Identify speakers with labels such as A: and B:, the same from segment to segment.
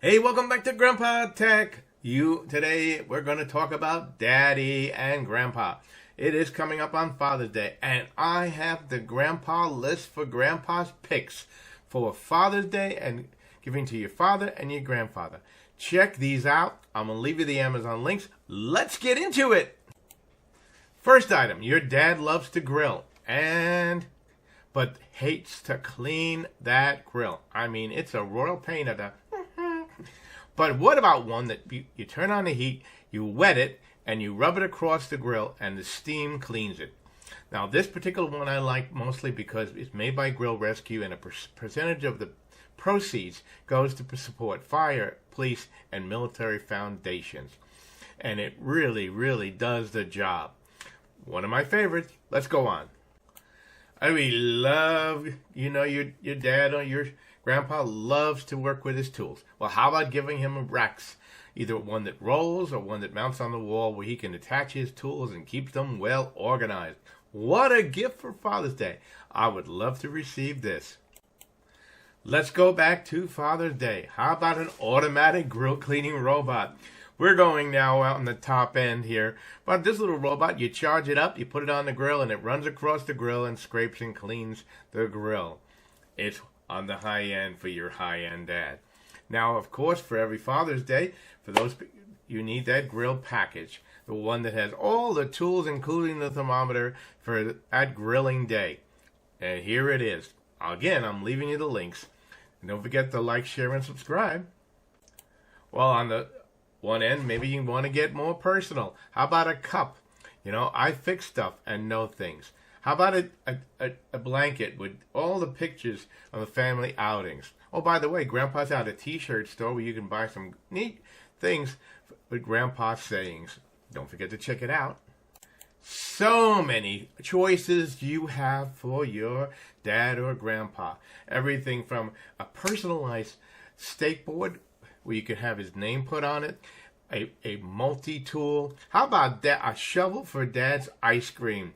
A: Hey, welcome back to Grandpa Tech. Today we're going to talk about Daddy and Grandpa. It is coming up on Father's Day, and I have the Grandpa list for Grandpa's picks for Father's Day and giving to your father and your grandfather. Check these out. I'm going to leave you the Amazon links. Let's get into it. First item, your dad loves to grill but hates to clean that grill. I mean, it's a royal pain at the But what about one that you turn on the heat, you wet it, and you rub it across the grill, and the steam cleans it? Now, this particular one I like mostly because it's made by Grill Rescue, and a percentage of the proceeds goes to support fire, police, and military foundations. And it really, really does the job. One of my favorites. Let's go on. I really love, your dad or your grandpa loves to work with his tools. Well, how about giving him a racks? Either one that rolls or one that mounts on the wall where he can attach his tools and keep them well organized. What a gift for Father's Day. I would love to receive this. Let's go back to Father's Day. How about an automatic grill cleaning robot? We're going now out on the top end here. But this little robot, you charge it up, you put it on the grill, and it runs across the grill and scrapes and cleans the grill. It's on the high end for your high-end dad. Now, of course, for every Father's Day, for those you need that grill package, the one that has all the tools, including the thermometer, for that grilling day. And here it is. Again, I'm leaving you the links. And don't forget to like, share, and subscribe. Well, on the one end, maybe you want to get more personal. How about a cup? I fix stuff and know things. How about a blanket with all the pictures of the family outings? Oh, by the way, Grandpa's out a t-shirt store where you can buy some neat things with Grandpa's sayings. Don't forget to check it out. So many choices you have for your dad or grandpa. Everything from a personalized steak board where you can have his name put on it, a multi-tool. How about that? A shovel for Dad's ice cream,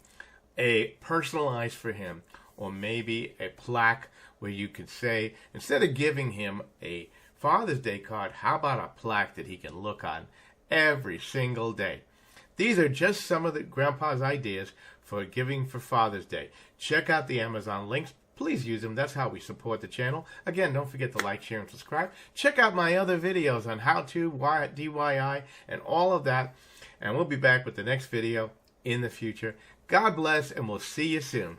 A: a personalized for him, or maybe a plaque where you could say, instead of giving him a Father's Day card, how about a plaque that he can look on every single day? These are just some of the Grandpa's ideas for giving for Father's Day. Check out the Amazon links. Please use them. That's how we support the channel. Again, don't forget to like, share, and subscribe. Check out my other videos on how to, DIY, and all of that. And we'll be back with the next video in the future. God bless, and we'll see you soon.